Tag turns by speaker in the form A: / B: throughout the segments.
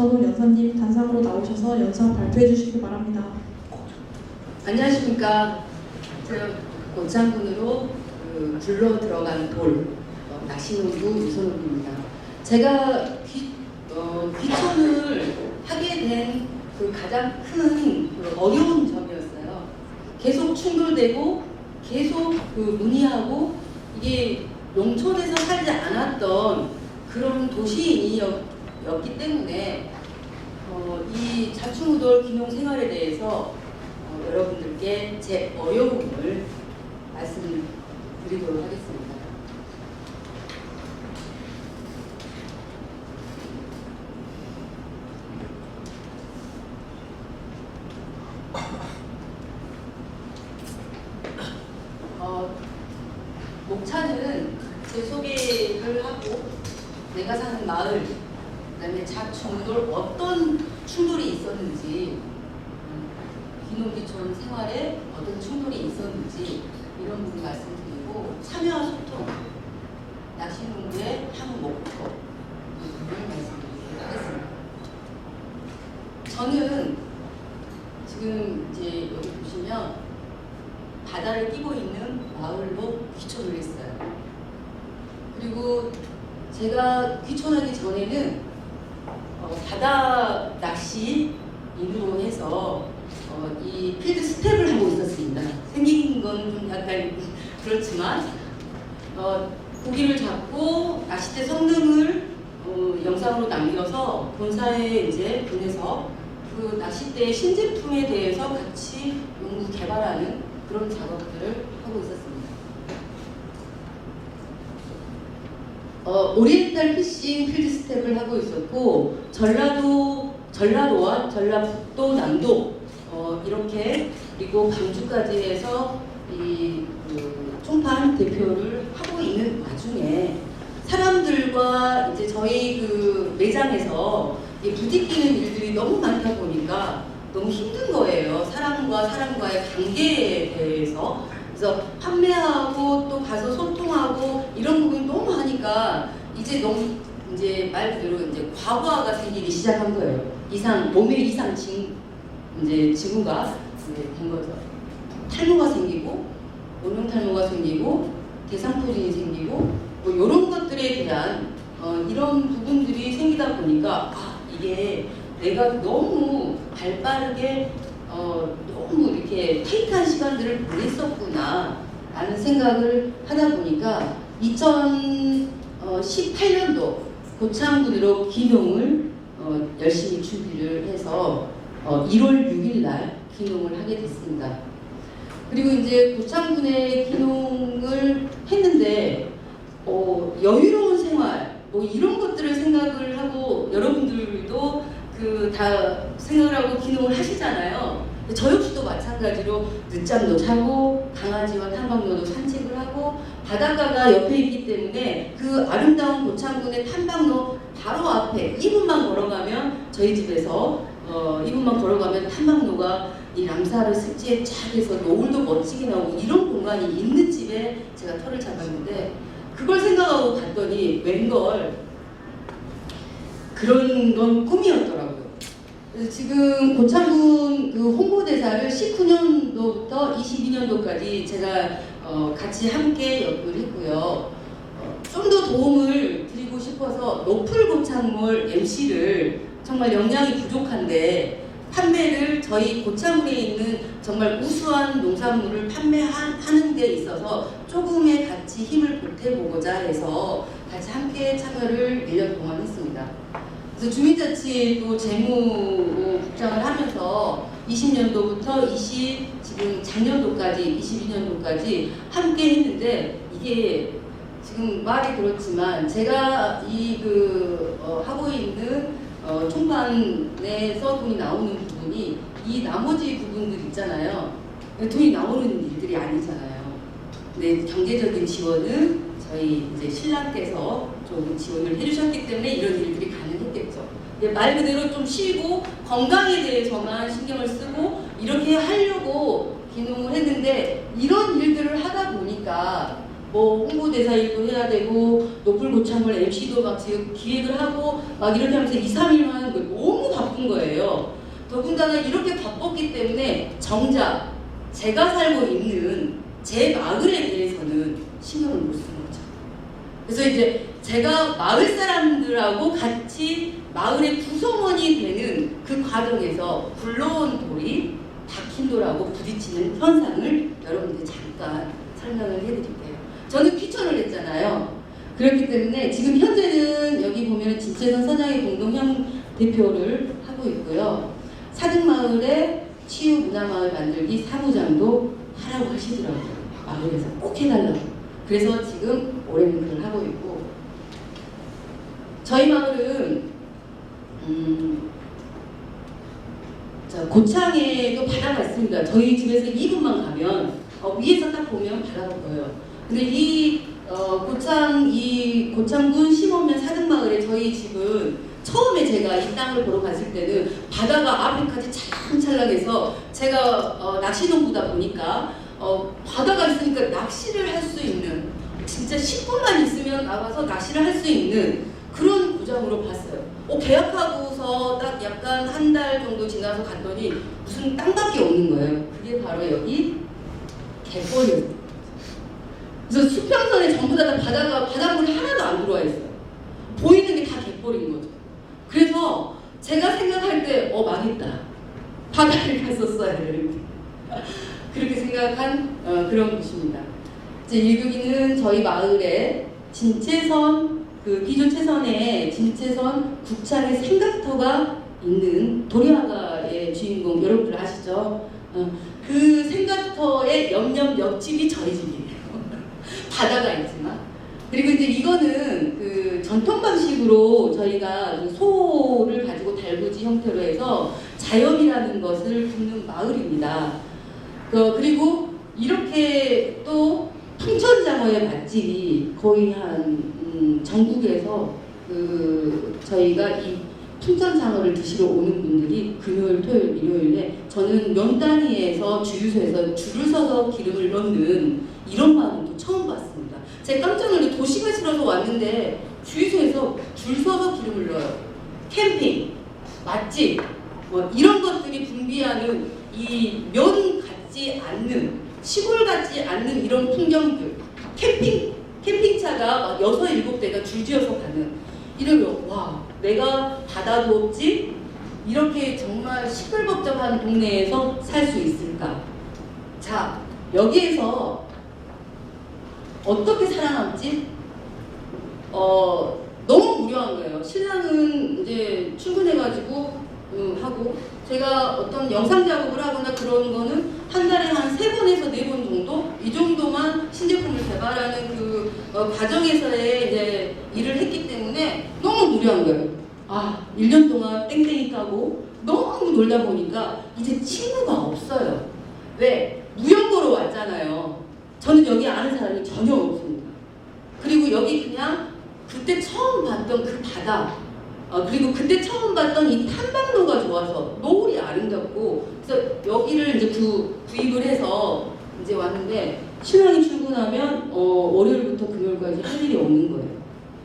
A: 김선호 연사님 단상으로 나오셔서 연사 발표해 주시기 바랍니다.
B: 안녕하십니까. 고창군으로 굴러 들어간 돌 낚시농부 유선호입니다. 제가 귀촌을 하게 된 그 가장 큰 어려운 점이었어요. 계속 충돌되고 계속 문의하고 이게 농촌에서 살지 않았던 그런 도시인이었기 때문에 이 자충우돌 귀농 생활에 대해서 여러분들께 제 어려움을 말씀드리도록 하겠습니다. 목차는 제 소개를 하고 내가 사는 마을, 그다음에 자충우돌 어떤 충돌이 있었는지, 귀농귀촌 생활에 어떤 충돌이 있었는지 이런 부분 말씀드리고 참여와 소통, 낚시농부의 향후 목표 이 부분을 말씀드리도록 하겠습니다. 저는 지금 이제 여기 보시면 바다를 끼고 있는 마을로 귀촌을 했어요. 그리고 제가 귀촌하기 전에는 바다 낚시인으로 해서 이 필드 스텝을 하고 있었습니다. 생긴 건 좀 약간 그렇지만 고기를 잡고 낚싯대 성능을 영상으로 남겨서 본사에 이제 보내서 그 낚싯대의 신제품에 대해서 같이 연구 개발하는 그런 작업들을 하고 있었습니다. 오리엔탈 피싱 필드 스텝을 하고 있었고 전라도와 전라북도, 남도 이렇게 그리고 광주까지 해서 이 총판 대표를 하고 있는 와중에 사람들과 이제 저희 그 매장에서 부딪히는 일들이 너무 많다 보니까 너무 힘든 거예요. 사람과 사람과의 관계에 대해서. 그래서 판매하고 또 가서 소통하고 이런 부분이 너무 하니까 이제 너무 이제 말 그대로 이제 과부하가 생기기 시작한 거예요. 몸에 이상 징후가 된 거죠. 탈모가 생기고, 원형 탈모가 생기고, 대상포진이 생기고, 뭐 이런 것들에 대한 이런 부분들이 생기다 보니까 이게 내가 너무 발빠르게 너무 이렇게 타이트한 시간들을 보냈었구나 라는 생각을 하다 보니까 2018년도 고창군으로 귀농을 열심히 준비를 해서 1월 6일 날 귀농을 하게 됐습니다. 그리고 이제 고창군에 귀농을 했는데 여유로운 생활 뭐 이런 것들을 생각을 하고 여러분들도 다 생각을 하고 귀농을 하시잖아요. 저 역시도 마찬가지로 늦잠도 자고 강아지와 탐방로도 산책을 하고 바닷가가 옆에 있기 때문에 그 아름다운 고창군의 탐방로 바로 앞에 2분만 걸어가면 저희 집에서 2분만 걸어가면 탐방로가 이 람사르 습지에 쫙 해서 노을도 멋지게 나오고 이런 공간이 있는 집에 제가 터를 잡았는데 그걸 생각하고 갔더니 웬걸 그런 건 꿈이었더라고요. 그래서 지금 고창군 그 홍보대사를 19년도부터 22년도까지 제가 같이 함께 연구를 했고요. 좀 더 도움을 드리고 싶어서 노플 고창몰 MC를 정말 역량이 부족한데 판매를 저희 고창군에 있는 정말 우수한 농산물을 판매하는 데 있어서 조금의 같이 힘을 보태보고자 해서 같이 함께 참여를 1년 동안 했습니다. 그래서 주민자치도 재무로 국장을 하면서 20년도부터 지금 작년도까지 22년도까지 함께 했는데 이게 지금 말이 그렇지만 제가 하고 있는 총판에서 돈이 나오는 부분이 이 나머지 부분들 있잖아요. 돈이 나오는 일들이 아니잖아요. 근데 경제적인 지원은 저희 이제 신랑께서 좀 지원을 해주셨기 때문에 이런 일들이 가능했겠죠. 말 그대로 좀 쉬고 건강에 대해서만 신경을 쓰고 이렇게 하려고 귀농을 했는데 이런 일들을 하다 보니까 뭐 홍보대사 일도 해야 되고 노플 고창몰 MC도 막 지금 기획을 하고 막 이렇게 하면서 2, 3일만 하는 거 너무 더군다나 이렇게 바빴기 때문에 정작 제가 살고 있는 제 마을에 대해서는 신경을 못 쓰는 거죠. 그래서 이제 제가 마을 사람들하고 같이 마을의 구성원이 되는 그 과정에서 굴러온 돌이 박힌 돌하고 부딪히는 현상을 여러분들 잠깐 설명을 해드릴게요. 저는 퀴천을 했잖아요. 그렇기 때문에 지금 현재는 여기 보면 진채선 서장의 공동형 대표를 하고 있고요. 사등마을의 치유문화마을 만들기 사무장도 하라고 하시더라고요. 마을에서 꼭 해달라고. 그래서 지금 올해는 그걸 하고 있고, 저희 마을은 고창에도 바다가 있습니다. 저희 집에서 2분만 가면 위에서 딱 보면 바다가 보여요. 근데 이 고창군 심원면 사등마을에 저희 집은 처음에 제가 이 땅을 보러 갔을 때는 바다가 앞에까지 찰랑찰랑해서 제가 낚시농부다 보니까 바다가 있으니까 낚시를 할 수 있는, 진짜 10분만 있으면 나가서 낚시를 할 수 있는 그런 구장으로 봤어요. 계약하고서 딱 약간 한 달 정도 지나서 갔더니 무슨 땅밖에 없는 거예요. 그게 바로 여기 갯벌이었어요. 그래서 수평선에 전부 다 바닷물이 하나도 안 들어와 있어요. 보이는 게 다 갯벌인 거죠. 그래서 제가 생각할 때 망했다. 바다를 갔었어야 되는데. 그렇게 생각한 그런 곳입니다. 이제 여기는 저희 마을에 진채선, 그 기존 채선에 진채선 국창의 생각터가 있는 도리화가의 주인공 여러분들 아시죠? 그 생각터의 옆집이 저희 집이에요. 바다가 있지만. 그리고 이제 이거는 그 전통 방식으로 저희가 소를 가지고 달구지 형태로 해서 자연이라는 것을 굽는 마을입니다. 그리고 이렇게 또 풍천장어의 맛집이 거의 한 전국에서 저희가 이 풍천장어를 드시러 오는 분들이 금요일, 토요일, 일요일에 저는 면 단위에서 주유소에서 줄을 서서 기름을 넣는 이런 마을도 처음 봤습니다. 제가 깜짝 놀래 도시가 싫어서 왔는데 주유소에서 줄 서서 기름을 넣어요. 캠핑, 맛집, 뭐 이런 것들이 분비하는 이 면 같지 않는, 시골 같지 않는 이런 풍경들, 캠핑차가 막 6, 7대가 줄지어서 가는, 이러면 와, 내가 바다도 없지? 이렇게 정말 시끌벅적한 동네에서 살 수 있을까? 자, 여기에서 어떻게 살아남지? 너무 무료한 거예요. 신랑은 이제 출근해가지고 하고, 제가 어떤 영상 작업을 하거나 그런 거는 한 달에 한 3번에서 4번 정도? 이 정도만 신제품을 개발하는 그 과정에서의 이제 일을 했기 때문에 너무 무료한 거예요. 1년 동안 땡땡이 까고 너무 놀다 보니까 이제 친구가 없어요. 왜? 무연고로 왔잖아요. 저는 여기 아는 사람이 전혀 없습니다. 그리고 여기 그냥 그때 처음 봤던 그 바다, 그리고 그때 처음 봤던 이 탐방로가 좋아서 노을이 아름답고, 그래서 여기를 이제 구입을 해서 이제 왔는데, 신랑이 출근하면 월요일부터 금요일까지 할 일이 없는 거예요.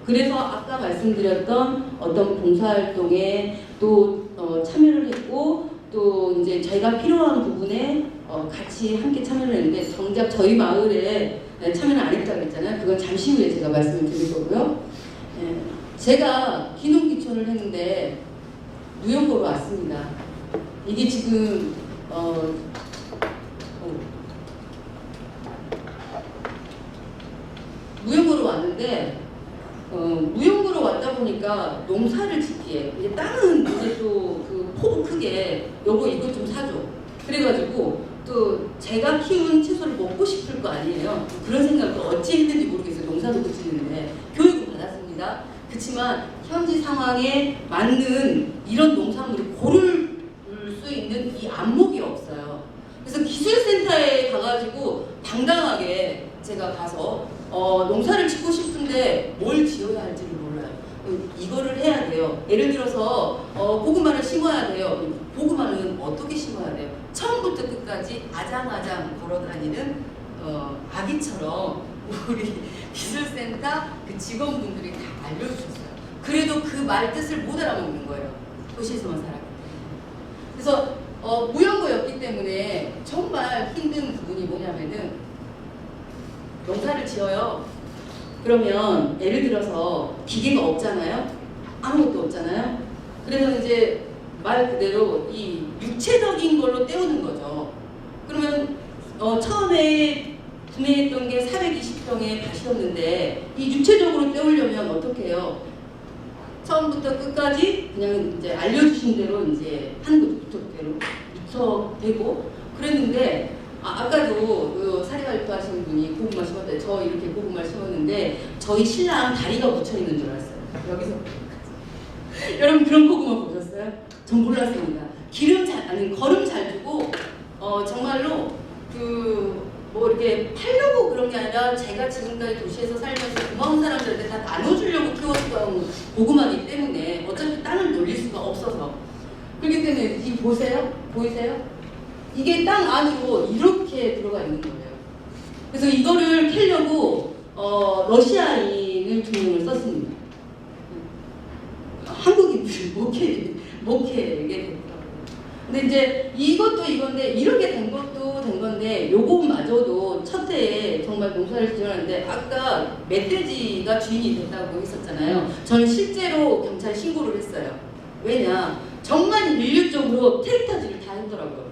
B: 그래서 아까 말씀드렸던 어떤 봉사활동에 또 참여를 했고, 또 이제 저희가 필요한 부분에 같이 함께 참여를 했는데, 정작 저희 마을에 참여를 안 했다고 했잖아요. 그건 잠시 후에 제가 말씀을 드릴 거고요. 제가 기농기촌을 했는데 무연고로 왔습니다. 이게 지금 무연고로 왔는데 무연고로 왔다 보니까 농사를 짓기에 이제 땅은 이제 또 그 포도 크게 여보 이것 좀 사줘. 그래가지고 또 제가 키운 채소를 먹고 싶을 거 아니에요. 그런 생각도 어찌 했는지 모르겠어요. 농사도 못 짓는데 교육을 받았습니다. 그렇지만 현지 상황에 맞는 이런 농산물을 고를 수 있는 이 안목이 없어요. 그래서 기술센터에 가가지고 당당하게 제가 가서 농사를 짓고 싶은데 뭘 지어야 할지를 몰라요. 이거를 해야 돼요. 예를 들어서 고구마를 심어야 돼요. 고구마는 어떻게 심어야 돼요? 처음부터 끝까지 아장아장 걸어다니는 아기처럼 우리 기술센터 그 직원분들이 다 알려주셨어요. 그래도 그 말 뜻을 못 알아먹는 거예요. 도시에서만 살았기 때문에. 그래서 무연고였기 때문에 정말 힘든 부분이 뭐냐면은 농사를 지어요. 그러면 예를 들어서 기계가 없잖아요. 아무것도 없잖아요. 그래서 이제 말 그대로 이 육체적인 걸로 때우는 거죠. 그러면 처음에 구매했던 게 420평의 밭이었는데 이 육체적으로 때우려면 어떻게 해요? 처음부터 끝까지 그냥 이제 알려주신 대로 이제 한 구부터대로 되고 그랬는데 아까도 그 사리발표 하시는 분이 고구마 심었대. 저 이렇게 고구마 심었는데 저희 신랑 다리가 묻혀 있는 줄 알았어요. 여기서 여러분 그런 고구마 보셨어요? 전 몰랐습니다. 걸음 잘 두고 정말로 뭐 이렇게 팔려고 그런 게 아니라 제가 지금까지 도시에서 살면서 고마운 사람들한테 다 나눠주려고 키웠던 고구마이기 때문에 어차피 땅을 놀릴 수가 없어서 그렇기 때문에 이 보세요? 보이세요? 이게 땅 안으로 이렇게 들어가 있는 거예요. 그래서 이거를 캐려고 러시아인을 2명을 썼습니다. 한국인들 못 캐게 됐더라고요. 근데 이제 이것도 이건데 이렇게 된 것도 된 건데 요거마저도 첫 해에 정말 농사를 지어놨는데 아까 멧돼지가 주인이 됐다고 했었잖아요. 저는 실제로 경찰에 신고를 했어요. 왜냐 정말 인류적으로 트랙터질을 다 했더라고요.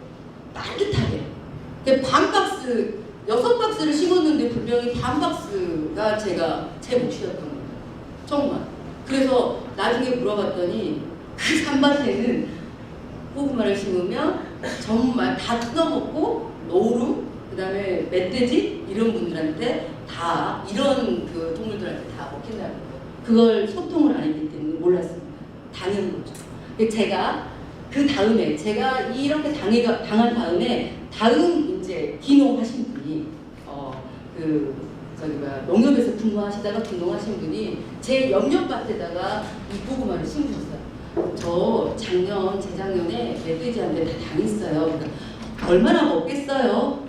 B: 따뜻하게. 반 박스 6박스를 심었는데 분명히 반 박스가 제 몫이었던 거예요. 정말. 그래서 나중에 물어봤더니 그 산밭에는 고구마를 심으면 정말 다 뜯어먹고 노루, 그 다음에 멧돼지 이런 분들한테 다 이런 그 동물들한테 다 먹힌다는 거예요. 그걸 소통을 안 했기 때문에 몰랐습니다. 당연한 거죠. 제가 그 다음에 제가 이렇게 당한 다음에 다음 이제 귀농하신 분이 농협에서 근무하시다가 귀농하신 분이 제 옆밭에다가 이 고구마를 심으셨어요. 저 재작년에 멧돼지한테 다 당했어요. 그러니까 얼마나 먹겠어요?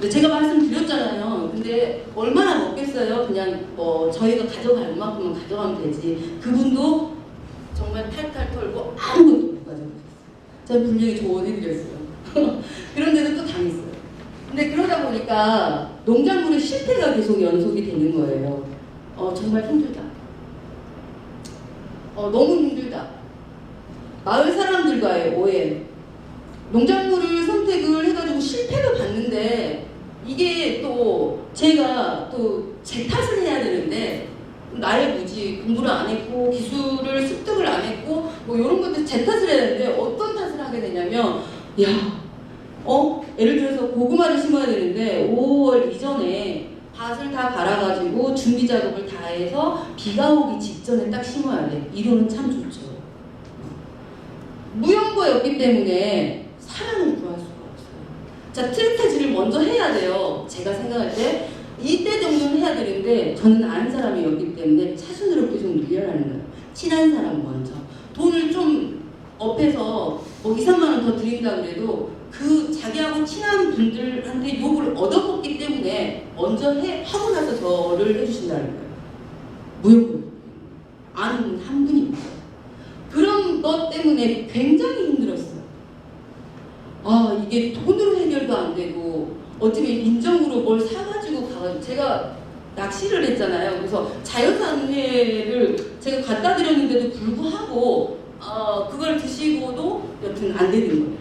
B: 제가 말씀드렸잖아요. 근데 얼마나 먹겠어요? 그냥 저희가 가져갈 만큼은 가져가면 되지. 그분도 정말 탈탈 털고 아무것도 못 가져갔어요. 제가 분명히 조언해드렸어요. 그런데도 또 당했어요. 근데 그러다 보니까 농작물의 실패가 계속 연속이 되는 거예요. 정말 힘들다. 너무 힘들다. 마을 사람들과의 오해. 농작물을 선택을 해가지고 실패를 봤는데 이게 또 제가 또 제 탓을 해야 되는데 나의 무지, 공부를 안 했고 기술을 습득을 안 했고 뭐 이런 것들 제 탓을 해야 되는데 어떤 탓을 하게 되냐면 예를 들어서 고구마를 심어야 되는데 5월 이전에 밭을 다 갈아가지고 준비 작업을 다 해서 비가 오기 직전에 딱 심어야 돼. 이론은 참 좋죠. 무연고였기 때문에 사람을 구할 수가 없어요. 자, 트랙터질을 먼저 해야 돼요. 제가 생각할 때 이때 정도는 해야 되는데 저는 아는 사람이었기 때문에 차순으로 계속 밀려나는 거예요. 친한 사람 먼저. 돈을 좀 업해서 2, 3만 원 더 드린다 그래도 그 자기하고 친한 분들한테 욕을 얻어먹기 때문에 먼저 하고 나서 저를 해주신다는 거예요. 무역을 아는 한 분이 있어요. 그런 것 때문에 굉장히 힘들었어요. 이게 돈으로 해결도 안 되고 어쩌면 인정으로 뭘 사가지고 가가지고 제가 낚시를 했잖아요. 그래서 자연산회를 제가 갖다 드렸는데도 불구하고 그걸 드시고도 여튼 안 되는 거예요.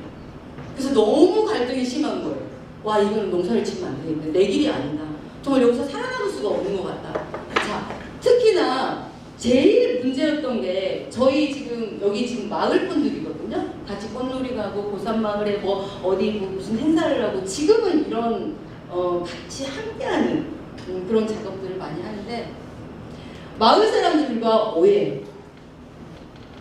B: 그래서 너무 갈등이 심한 거예요. 이거는 농사를 지면 안 되겠네. 내 길이 아니다. 정말 여기서 살아남을 수가 없는 것 같다. 자, 특히나 제일 문제였던 게 저희 여기 지금 마을 분들이거든요. 같이 꽃놀이 가고 고산마을에 무슨 행사를 하고 지금은 이런 같이 함께하는 그런 작업들을 많이 하는데 마을 사람들과 오해.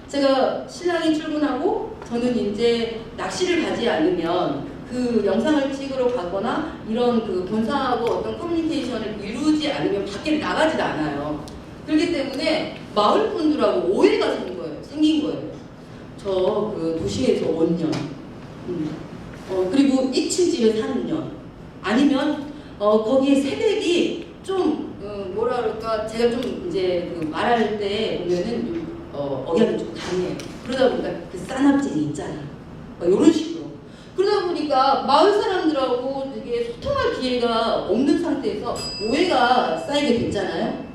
B: 제가 신랑이 출근하고 저는 이제 낚시를 가지 않으면 그 영상을 찍으러 가거나 이런 그 본사하고 어떤 커뮤니케이션을 이루지 않으면 밖에 나가지도 않아요. 그렇기 때문에 마을 분들하고 오해가 생긴 거예요. 저 그 도시에서 온 년, 그리고 2층 집에 사는 년, 아니면 거기에 세대기 좀 뭐라 그럴까 제가 좀 이제 그 말할 때 보면은 억양이 좀 강해요. 그러다 보니까 그 싸납쟁이 있잖아. 이런 식으로. 그러다 보니까 마을 사람들하고 되게 소통할 기회가 없는 상태에서 오해가 쌓이게 됐잖아요.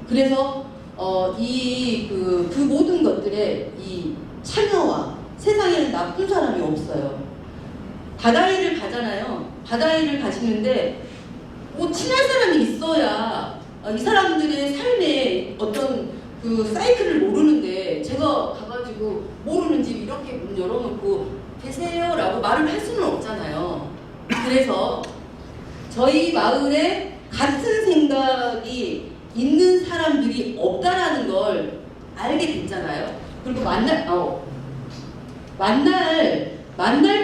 B: 그래서 그 모든 것들에 이 참여와 세상에는 나쁜 사람이 없어요. 바다회를 가잖아요. 바다회를 가시는데 뭐 친할 사람이 있어야 이 사람들의 삶의 어떤 그 사이클을 모르는데 제가 가가지고 모르는 집 이렇게 문 열어놓고 계세요 라고 말을 할 수는 없잖아요. 그래서 저희 마을에 같은 생각이 있는 사람들이 없다라는 걸 알게 됐잖아요. 그리고 만날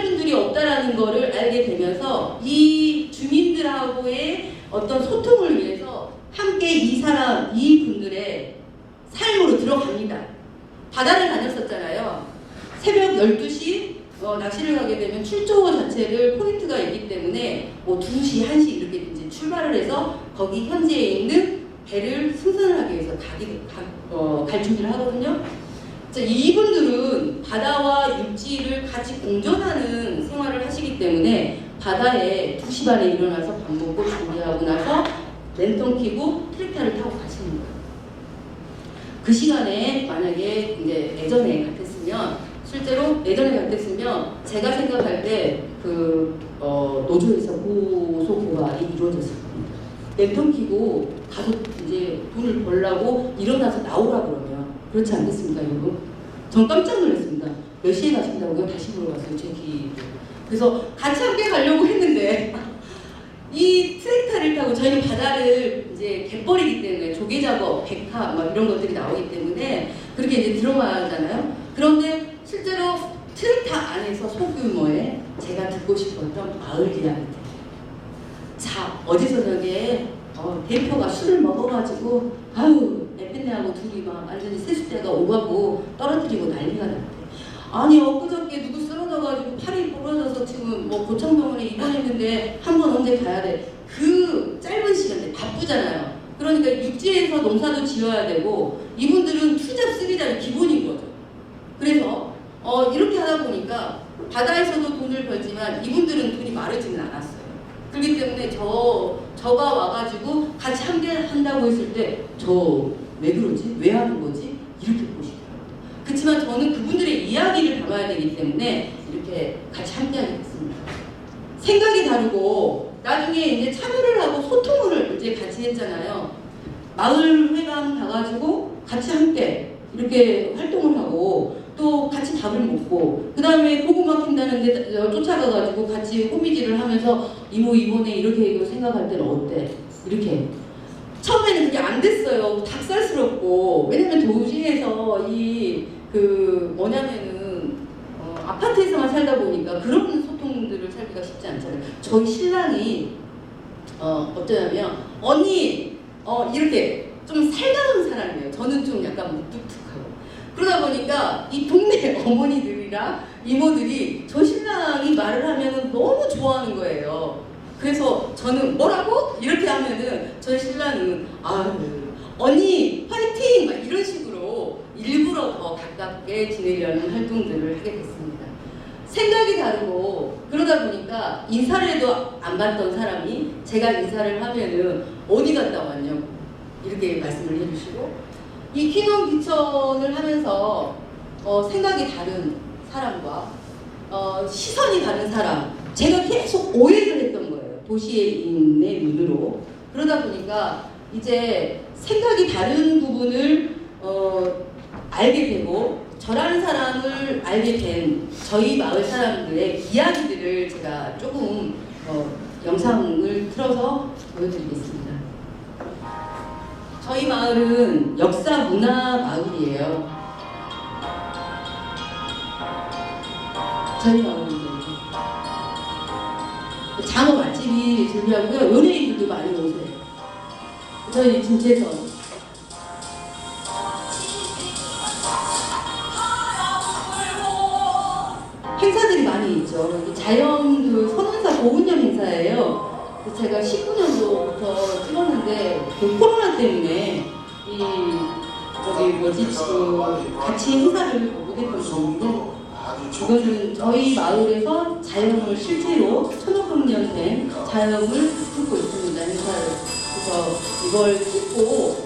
B: 분들이 없다라는 거를 알게 되면서 이 주민들하고의 어떤 소통을 위해서 함께 이 분들의 삶으로 들어갑니다. 바다를 다녔었잖아요. 새벽 12시 낚시를 가게 되면 출조 자체를 포인트가 있기 때문에 뭐 2시, 1시 이렇게 이제 출발을 해서 거기 현지에 있는 배를 승선을 하기 위해서 갈 준비를 하거든요. 이분들은 바다와 육지를 같이 공존하는 생활을 하시기 때문에 바다에 2시 반에 일어나서 밥 먹고 준비하고 나서 랜턴 켜고 트랙터를 타고 가시는 거예요. 그 시간에 만약에 이제 예전에 같았으면 제가 생각할 때 노조에서 고소 고발이 이루어졌을 겁니다. 랜턴 켜고 가서 이제 돈을 벌라고 일어나서 나오라 그러면 그렇지 않겠습니까, 여러분? 전 깜짝 놀랐습니다. 몇 시에 가신다고요? 다시 물어봤어요, 제 귀. 그래서 같이 함께 가려고 했는데 이 트랙터를 타고 저희는 바다를 이제 갯벌이기 때문에 조개 작업, 백화 막 이런 것들이 나오기 때문에 그렇게 이제 들어가야 하잖아요. 그런데 실제로 트랙터 안에서 소규모의 제가 듣고 싶었던 마을 이야기들. 자, 어제 저녁에 대표가 술을 먹어가지고 에펜네하고 둘이 막 완전히 세숫대가 오가고 떨어뜨리고 난리가 났대. 아니 엊그저께 누구 쓰러져가지고 팔이 부러져서 지금 뭐 고창병원에 입원했는데 한 번 언제 가야 돼. 그 짧은 시간에 바쁘잖아요. 그러니까 육지에서 농사도 지어야 되고 이분들은 투잡 쓰리잡이 기본인 거죠. 그래서 이렇게 하다 보니까 바다에서도 돈을 벌지만 이분들은 돈이 마르지는 않았어요. 그렇기 때문에 저가 와가지고 같이 함께 한다고 했을 때 저 왜 그러지? 왜 하는 거지? 이렇게 보시더라고요. 그렇지만 저는 그분들의 이야기를 담아야 되기 때문에 이렇게 같이 함께하게 됐습니다. 생각이 다르고 나중에 이제 참여를 하고 소통을 이제 같이 했잖아요. 마을 회관 가가지고 같이 함께 이렇게 활동을 하고 또 같이 밥을 먹고 그 다음에 고구마 캔다는데 쫓아가가지고 같이 호미질을 하면서 이모 이번에 이렇게 생각할 때는 어때? 이렇게 처음에는 그게 안 됐어요. 닭살스럽고. 왜냐면 도시에서 아파트에서만 살다 보니까 그런 소통들을 살기가 쉽지 않잖아요. 저희 신랑이 어쩌냐면 언니 이렇게 좀 살가운 사람이에요. 저는 좀 약간 무뚝뚝하고. 그러다 보니까 이 동네 어머니들이랑 이모들이 저 신랑이 말을 하면 너무 좋아하는 거예요. 그래서 저는 뭐라고? 이렇게 하면은 저희 신랑은 언니 화이팅! 막 이런 식으로 일부러 더 가깝게 지내려는 활동들을 하게 됐습니다. 생각이 다르고 그러다 보니까 인사를 해도 안 받던 사람이 제가 인사를 하면은 어디 갔다 왔냐고 이렇게 말씀을 해주시고 이 키노 비천을 하면서 생각이 다른 사람과 시선이 다른 사람 제가 계속 오해를 했던 거예요. 도시인의 눈으로. 그러다 보니까 이제 생각이 다른 부분을 알게 되고 저라는 사람을 알게 된 저희 마을 사람들의 이야기들을 제가 조금 영상을 틀어서 보여드리겠습니다. 저희 마을은 역사 문화 마을이에요. 저희 마을은 장어 맛집이 준비하고요. 연예인들도 많이 오세요. 저희 진채선 행사들이 많이 있죠. 자연 선운사 보훈년 행사예요. 제가 19년도부터 찍었는데 코로나 때문에 같이 행사를 못했던 건데 이거는 저희 마을에서 자영을 실제로 1500년 된 자영을 품고 있습니다. 행사를. 그래서 이걸 찍고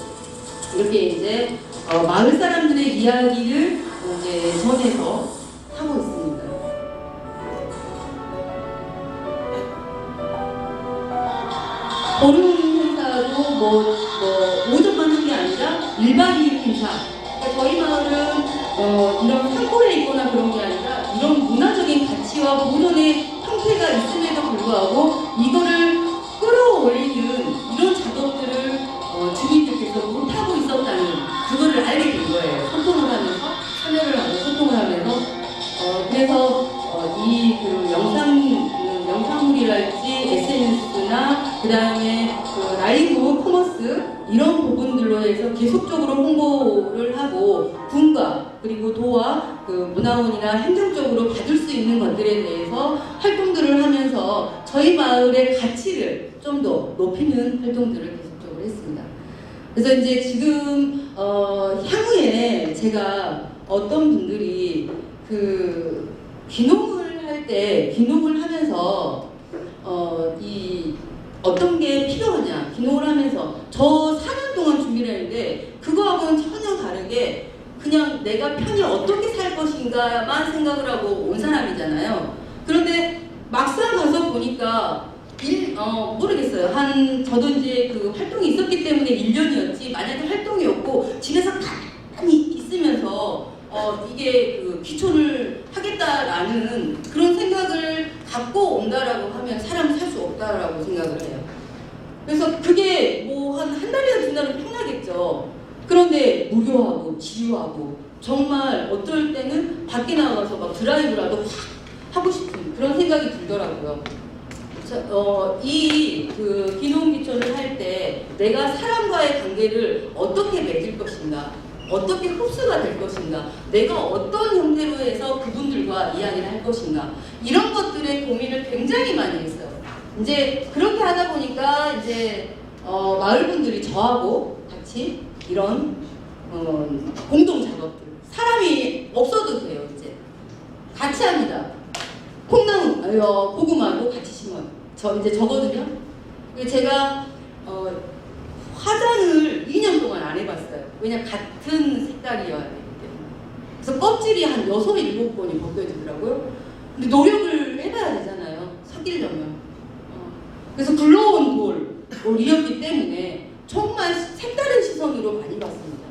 B: 이렇게 이제 마을 사람들의 이야기를 이제 전해서 하고 있습니다. 보름 행사도 뭐 오전만 한 게 아니라 1박 2일 행사. 그러니까 저희 마을은 이런 산골에 있거나 그런 게 아니라 이런 문화적인 가치와 보존의 형태가 있음에도 불구하고 이거를 끌어올리는 이런 작업들을 주민들께서 못하고 있었다는 그거를 알게 된 거예요. 소통을 하면서, 참여를 하고 소통을 하면서. 그래서 이 그 영상물이랄지 SNS나 그 다음에 그 라이브 커머스 이런 부분들로 해서 계속적으로 홍보를 하고 군과 그리고 도와 그 문화원이나 행정적으로 받을 수 있는 것들에 대해서 활동들을 하면서 저희 마을의 가치를 좀 더 높이는 활동들을 계속적으로 했습니다. 그래서 이제 지금 향후에 제가 어떤 분들이 그 귀농을 할 때 귀농을 하면서 이 어떤 게 필요하냐 귀농을 하면서 저 4년 동안 준비를 했는데 그거하고는 전혀 다르게 그냥 내가 편히 어떻게 살 것인가만 생각을 하고 온 사람이잖아요. 그런데 막상 가서 보니까 모르겠어요. 저도 이제 그 활동이 있었기 때문에 1년이었지 만약에 활동이 없고 집에서 가만히 있으면서 이게 그 귀촌을 하겠다라는 그런 생각을 갖고 온다라고 하면 사람이 살 수 없다라고 생각을 해요. 그래서 그게 뭐 한 달이나 두 달은 편하겠죠. 그런데 무료하고 지루하고 정말 어떨 때는 밖에 나가서 막 드라이브라도 확 하고 싶은 그런 생각이 들더라고요. 이 그 귀농귀촌을 할 때 내가 사람과의 관계를 어떻게 맺을 것인가, 어떻게 흡수가 될 것인가, 내가 어떤 형태로 해서 그분들과 이야기를 할 것인가 이런 것들의 고민을 굉장히 많이 했어요. 이제 그렇게 하다 보니까 이제 마을 분들이 저하고 같이 이런 공동 작업들 사람이 없어도 돼요. 이제 같이 합니다. 콩나물, 고구마도 같이 심어요. 이제 저거든요. 제가 화장을 2년 동안 안 해봤어요. 왜냐면 같은 색깔이어야 되기 때문에. 그래서 껍질이 한 6, 7번이 벗겨지더라고요. 근데 노력을 해봐야 되잖아요. 사귀려면. 그래서 굴러온 돌이었기 때문에 정말 색다른 시선으로 많이 봤습니다.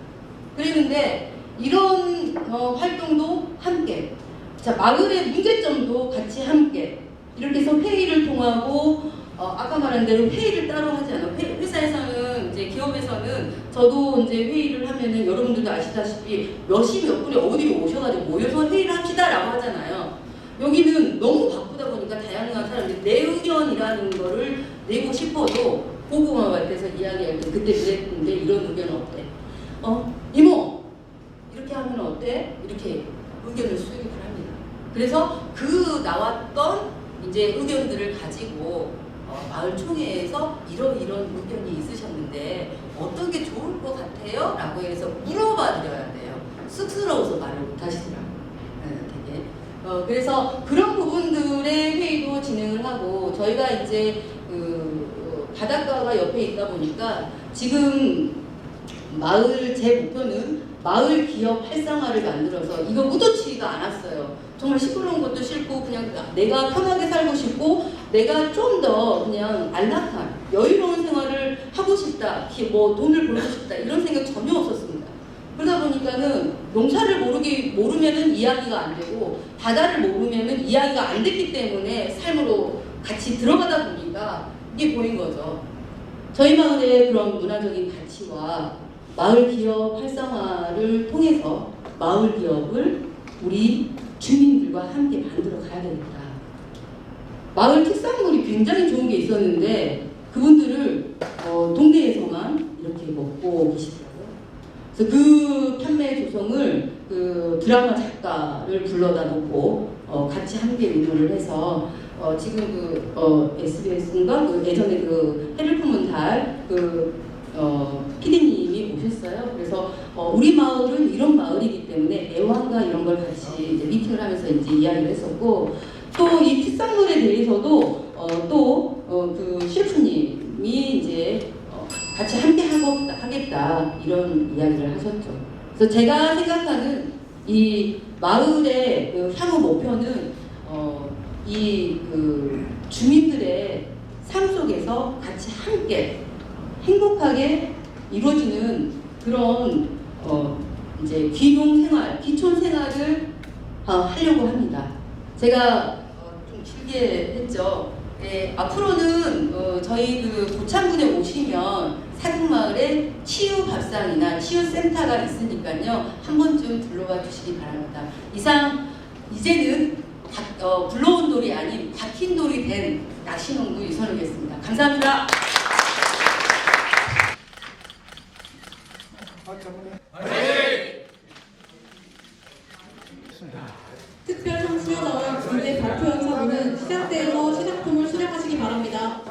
B: 그랬는데 이런 활동도 함께, 자 마을의 문제점도 같이 함께 이렇게 해서 회의를 통하고 아까 말한 대로 회의를 따로 하지 않아요. 회사에서는 이제 기업에서는 저도 이제 회의를 하면은 여러분들도 아시다시피 몇시 몇 분이 어디로 오셔가지고 모여서 회의를 합시다라고 하잖아요. 여기는 너무 바쁘다 보니까 다양한 사람들이 내 의견이라는 거를 내고 싶어도 고구마 밭에서 이야기할 때 그때 그랬는데 이런 의견은 어때? 이모 이렇게 하면 어때? 이렇게 의견을 수립을 합니다. 그래서 그 나왔던 이제 의견들을 가지고 마을 총회에서 이런 의견이 있으셨는데 어떤 게 좋을 것 같아요? 라고 해서 물어봐 드려야 돼요. 쑥스러워서 말을 못 하시더라고요. 되게. 그래서 그런 부분들의 회의도 진행을 하고 저희가 이제 바닷가가 옆에 있다 보니까 지금 제 목표는 마을 기업 활성화를 만들어서 이거 묻어치지가 않았어요. 정말 시끄러운 것도 싫고 그냥 내가 편하게 살고 싶고 내가 좀 더 그냥 안락한 여유로운 생활을 하고 싶다, 뭐 돈을 벌고 싶다 이런 생각 전혀 없었습니다. 그러다 보니까는 농사를 모르면은 이야기가 안 되고 바다를 모르면은 이야기가 안 됐기 때문에 삶으로 같이 들어가다 보니까 이게 보인 거죠. 저희 마을의 그런 문화적인 가치와 마을 기업 활성화를 통해서 마을 기업을 우리 주민들과 함께 만들어 가야 되겠다. 마을 특산물이 굉장히 좋은 게 있었는데 그분들을 동네에서만 이렇게 먹고 계시더라고요. 그래서 그 판매 조성을 그 드라마 작가를 불러다 놓고 같이 함께 운영을 해서 지금 SBS인가 예전에 그 해를 품은 달 PD님이 오셨어요. 그래서 우리 마을은 이런 마을이기 때문에 애완과 이런 걸 같이 이제 미팅을 하면서 이제 이야기를 했었고, 또 이 특산물에 대해서도 그 셰프님이 이제 같이 함께 하겠다 이런 이야기를 하셨죠. 그래서 제가 생각하는 이 마을의 그 향후 목표는 이 그 주민들의 삶 속에서 같이 함께 행복하게 이루어지는 그런 이제 귀농 생활, 기촌 생활을 하려고 합니다. 제가 좀 길게 했죠. 네, 앞으로는 저희 그 고창군에 오시면 사극마을에 치유 밥상이나 치유 센터가 있으니까요, 한 번쯤 둘러봐 주시기 바랍니다. 이상 이제는 굴러온 돌이 아닌 박힌 돌이 된 낚시농부 유선우겠습니다. 감사합니다.
A: 특별 청취자와 군대 발표 연사부는 시작대에서 시작품을 수령하시기 바랍니다.